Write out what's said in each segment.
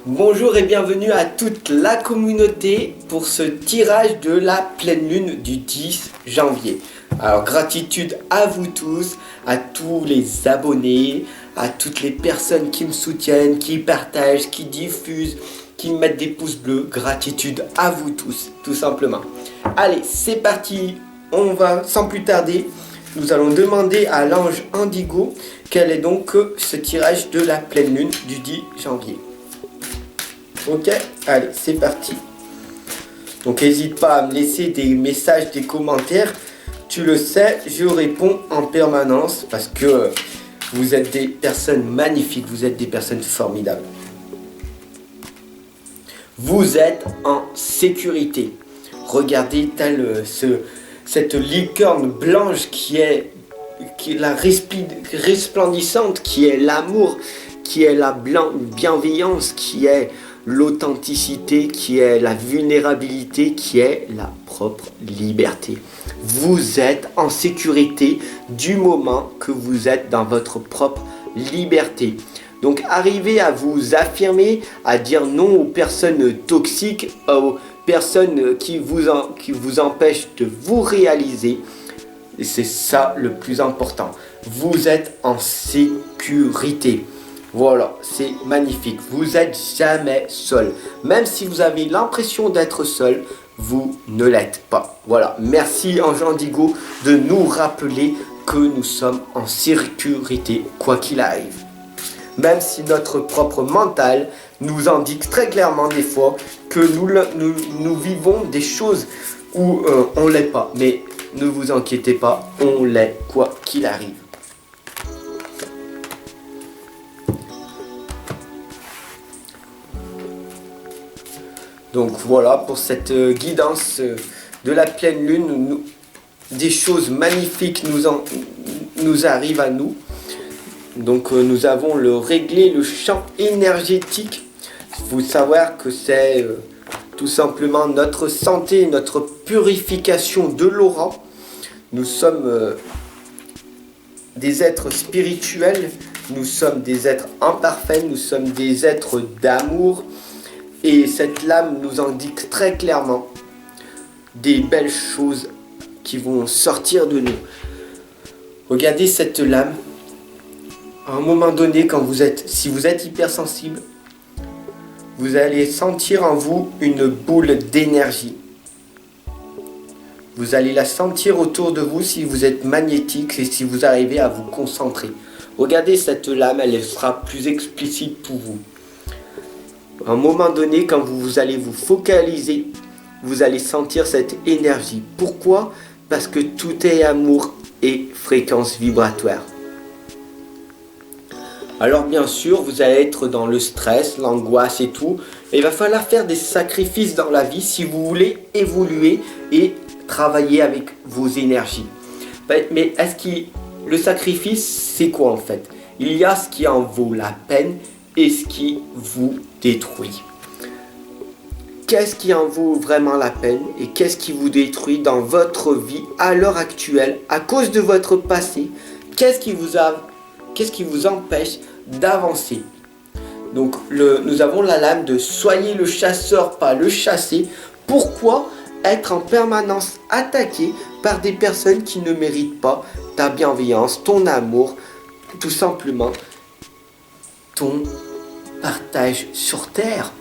Bonjour et bienvenue à toute la communauté pour ce tirage de la pleine lune du 10 janvier. Alors gratitude à vous tous, à tous les abonnés, à toutes les personnes qui me soutiennent, qui partagent, qui diffusent, qui me mettent des pouces bleus. Gratitude à vous tous, tout simplement. Allez, c'est parti, on va sans plus tarder. Nous allons demander à l'ange Indigo quel est donc ce tirage de la pleine lune du 10 janvier. Ok, allez, c'est parti. Donc n'hésite pas à me laisser des messages, des commentaires. Tu le sais, je réponds en permanence parce que vous êtes des personnes magnifiques, vous êtes des personnes formidables. Vous êtes en sécurité. Regardez cette licorne blanche qui est la resplendissante, qui est l'amour, qui est la bienveillance, qui est l'authenticité, qui est la vulnérabilité, qui est la propre liberté. Vous êtes en sécurité du moment que vous êtes dans votre propre liberté. Donc arrivez à vous affirmer, à dire non aux personnes toxiques, aux personnes qui vous empêchent de vous réaliser. Et c'est ça le plus important. Vous êtes en sécurité. Voilà, c'est magnifique. Vous n'êtes jamais seul. Même si vous avez l'impression d'être seul, vous ne l'êtes pas. Voilà, merci Ange Indigo de nous rappeler que nous sommes en sécurité, quoi qu'il arrive. Même si notre propre mental nous indique très clairement des fois que nous vivons des choses où on ne l'est pas. Mais ne vous inquiétez pas, on l'est quoi qu'il arrive. Donc voilà pour cette guidance de la pleine lune. Des choses magnifiques nous arrivent à nous. Donc nous avons réglé le champ énergétique. Il faut savoir que c'est tout simplement notre santé, notre purification de l'aura. Nous sommes des êtres spirituels, nous sommes des êtres imparfaits, nous sommes des êtres d'amour. Et cette lame nous indique très clairement des belles choses qui vont sortir de nous. Regardez cette lame. À un moment donné, si vous êtes hypersensible, vous allez sentir en vous une boule d'énergie. Vous allez la sentir autour de vous si vous êtes magnétique et si vous arrivez à vous concentrer. Regardez cette lame, elle sera plus explicite pour vous. À un moment donné, quand vous allez vous focaliser, vous allez sentir cette énergie. Pourquoi ? Parce que tout est amour et fréquence vibratoire. Alors bien sûr, vous allez être dans le stress, l'angoisse et tout. Et il va falloir faire des sacrifices dans la vie si vous voulez évoluer et travailler avec vos énergies. Mais le sacrifice, c'est quoi en fait ? Il y a ce qui en vaut la peine et ce qui vous détruit. Qu'est-ce qui en vaut vraiment la peine et qu'est-ce qui vous détruit dans votre vie à l'heure actuelle à cause de votre passé ? Qu'est-ce qui vous empêche d'avancer ? Donc nous avons la lame de soyez le chasseur, pas le chassé. Pourquoi être en permanence attaqué par des personnes qui ne méritent pas ta bienveillance, ton amour, tout simplement ton partage sur terre?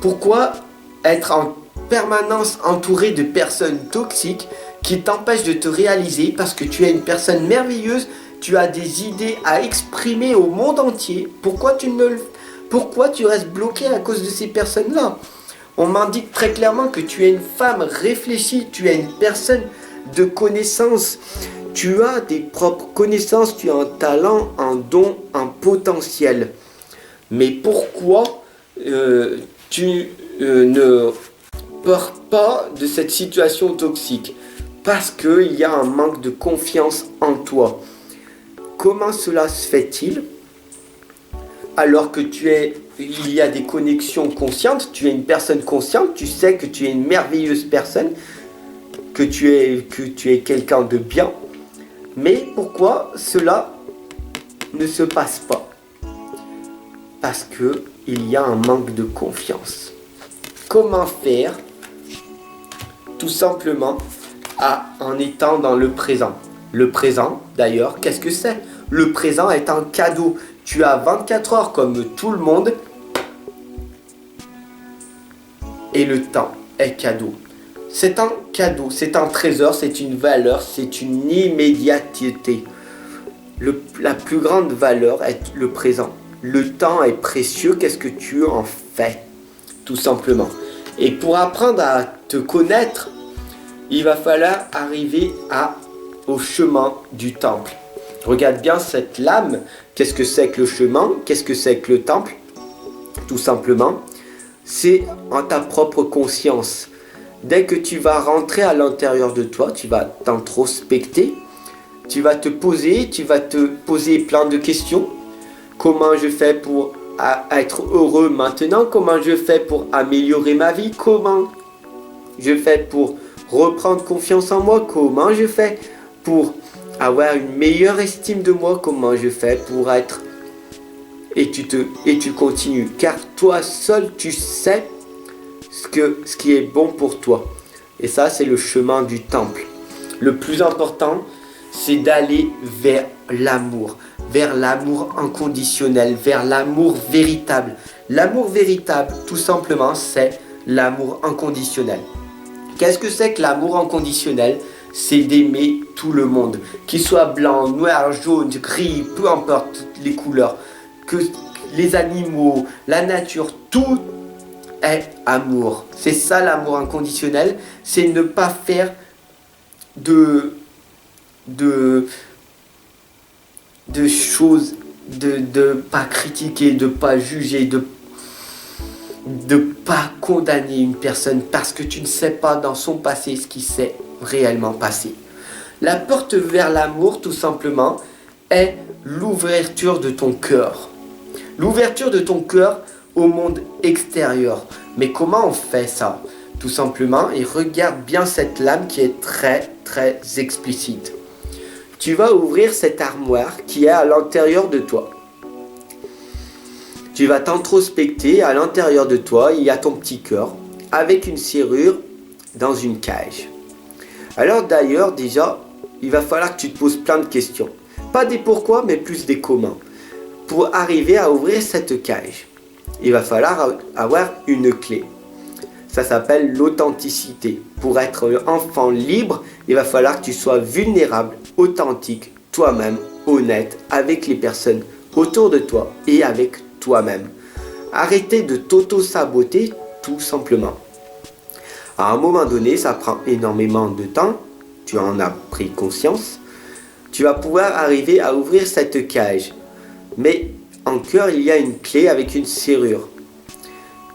Pourquoi être en permanence entouré de personnes toxiques qui t'empêchent de te réaliser parce que tu es une personne merveilleuse, tu as des idées à exprimer au monde entier? Pourquoi tu restes bloqué à cause de ces personnes-là? On m'indique très clairement que tu es une femme réfléchie, tu es une personne de connaissance, tu as des propres connaissances, tu as un talent, un don, un potentiel. Mais pourquoi tu ne pars pas de cette situation toxique? Parce qu'il y a un manque de confiance en toi. Comment cela se fait-il? Alors que il y a des connexions conscientes, tu es une personne consciente, tu sais que tu es une merveilleuse personne, que tu es quelqu'un de bien. Mais pourquoi cela ne se passe pas? Parce que il y a un manque de confiance. Comment faire? Tout simplement en étant dans le présent. Le présent, d'ailleurs, qu'est-ce que c'est? Le présent est un cadeau. Tu as 24 heures comme tout le monde et le temps est cadeau. C'est un cadeau, c'est un trésor, c'est une valeur, c'est une immédiateté. La plus grande valeur est le présent. Le temps est précieux, qu'est-ce que tu en fais? Tout simplement. Et pour apprendre à te connaître, il va falloir arriver au chemin du temple. Regarde bien cette lame. Qu'est-ce que c'est que le chemin? Qu'est-ce que c'est que le temple? Tout simplement, c'est en ta propre conscience. Dès que tu vas rentrer à l'intérieur de toi, tu vas t'introspecter, tu vas te poser plein de questions. Comment je fais pour être heureux maintenant? Comment je fais pour améliorer ma vie? Comment je fais pour reprendre confiance en moi? Comment je fais pour avoir une meilleure estime de moi? Comment je fais pour être... Et tu continues. Car toi seul, tu sais ce qui est bon pour toi. Et ça, c'est le chemin du temple. Le plus important, c'est d'aller vers l'amour inconditionnel, vers l'amour véritable. L'amour véritable, tout simplement, c'est l'amour inconditionnel. Qu'est-ce que c'est que l'amour inconditionnel? C'est d'aimer tout le monde, qu'il soit blanc, noir, jaune, gris, peu importe les couleurs, que les animaux, la nature, tout est amour. C'est ça l'amour inconditionnel, c'est ne pas faire de choses, de pas critiquer, de pas juger, de pas condamner une personne parce que tu ne sais pas dans son passé ce qui s'est réellement passé. La porte vers l'amour, tout simplement, est l'ouverture de ton cœur. L'ouverture de ton cœur au monde extérieur. Mais comment on fait ça? Tout simplement, et regarde bien cette lame qui est très très explicite. Tu vas ouvrir cette armoire qui est à l'intérieur de toi. Tu vas t'introspecter à l'intérieur de toi, il y a ton petit cœur avec une serrure dans une cage. Alors d'ailleurs, déjà, il va falloir que tu te poses plein de questions. Pas des pourquoi, mais plus des comment. Pour arriver à ouvrir cette cage, il va falloir avoir une clé. Ça s'appelle l'authenticité. Pour être enfant libre, il va falloir que tu sois vulnérable, authentique, toi-même, honnête avec les personnes autour de toi et avec toi-même. Arrêtez de t'auto-saboter tout simplement. À un moment donné, ça prend énormément de temps, tu en as pris conscience, tu vas pouvoir arriver à ouvrir cette cage. Mais en cœur, il y a une clé avec une serrure.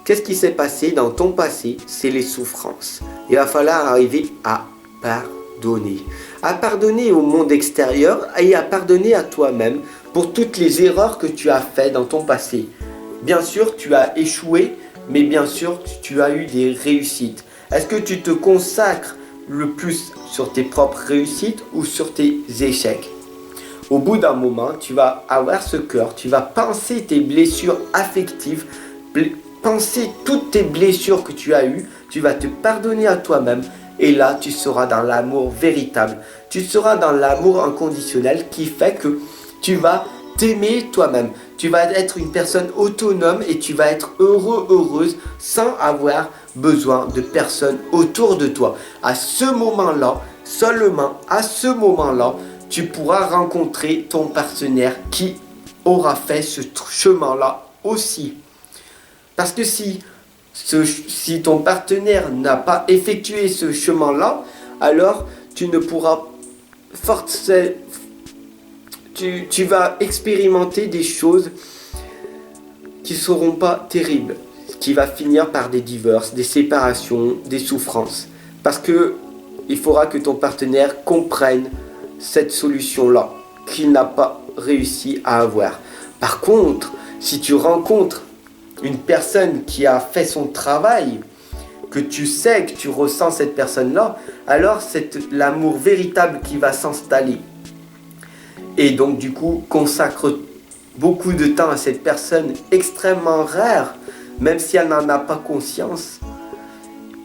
Qu'est-ce qui s'est passé dans ton passé? C'est les souffrances. Il va falloir arriver à pardonner. À pardonner au monde extérieur et à pardonner à toi-même pour toutes les erreurs que tu as faites dans ton passé. Bien sûr, tu as échoué, mais bien sûr, tu as eu des réussites. Est-ce que tu te consacres le plus sur tes propres réussites ou sur tes échecs? Au bout d'un moment, tu vas avoir ce cœur, tu vas penser tes blessures affectives, penser toutes tes blessures que tu as eues, tu vas te pardonner à toi-même et là, tu seras dans l'amour véritable. Tu seras dans l'amour inconditionnel qui fait que tu vas t'aimer toi-même. Tu vas être une personne autonome et tu vas être heureux, heureuse sans avoir besoin de personne autour de toi. À ce moment-là, seulement à ce moment-là, tu pourras rencontrer ton partenaire qui aura fait ce chemin-là aussi. Parce que si ton partenaire n'a pas effectué ce chemin-là, alors tu ne pourras forcer, tu vas expérimenter des choses qui ne seront pas terribles, qui va finir par des divorces, des séparations, des souffrances. Parce que il faudra que ton partenaire comprenne cette solution-là qu'il n'a pas réussi à avoir. Par contre, si tu rencontres une personne qui a fait son travail, que tu sais, que tu ressens cette personne-là, alors c'est l'amour véritable qui va s'installer. Et donc du coup, consacre beaucoup de temps à cette personne extrêmement rare, même si elle n'en a pas conscience.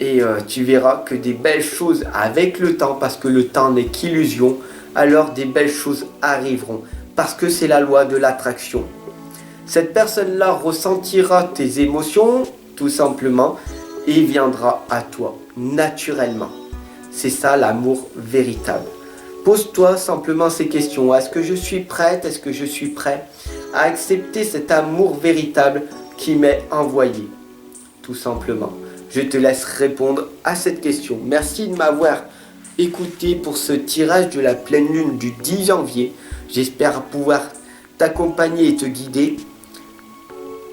Et tu verras que des belles choses avec le temps, parce que le temps n'est qu'illusion, alors des belles choses arriveront, parce que c'est la loi de l'attraction. Cette personne-là ressentira tes émotions, tout simplement, et viendra à toi, naturellement. C'est ça l'amour véritable. Pose-toi simplement ces questions. Est-ce que je suis prête? Est-ce que je suis prêt à accepter cet amour véritable qui m'est envoyé? Tout simplement. Je te laisse répondre à cette question. Merci de m'avoir écouté pour ce tirage de la pleine lune du 10 janvier. J'espère pouvoir t'accompagner et te guider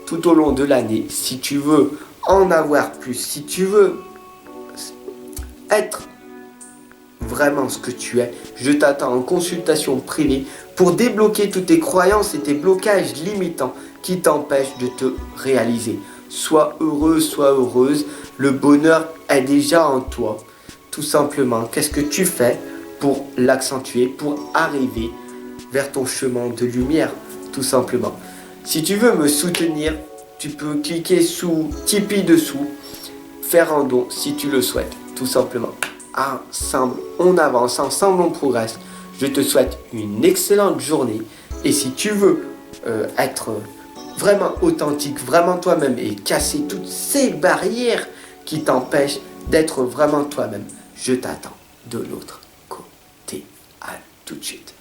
tout au long de l'année. Si tu veux en avoir plus, si tu veux être vraiment ce que tu es, je t'attends en consultation privée pour débloquer toutes tes croyances et tes blocages limitants qui t'empêchent de te réaliser. Sois heureux, sois heureuse, le bonheur est déjà en toi. Tout simplement, qu'est-ce que tu fais pour l'accentuer, pour arriver vers ton chemin de lumière, tout simplement. Si tu veux me soutenir, tu peux cliquer sous Tipeee dessous, faire un don si tu le souhaites, tout simplement. Ensemble, on avance, ensemble, on progresse. Je te souhaite une excellente journée. Et si tu veux être vraiment authentique, vraiment toi-même et casser toutes ces barrières qui t'empêchent d'être vraiment toi-même, je t'attends de l'autre côté. À tout de suite.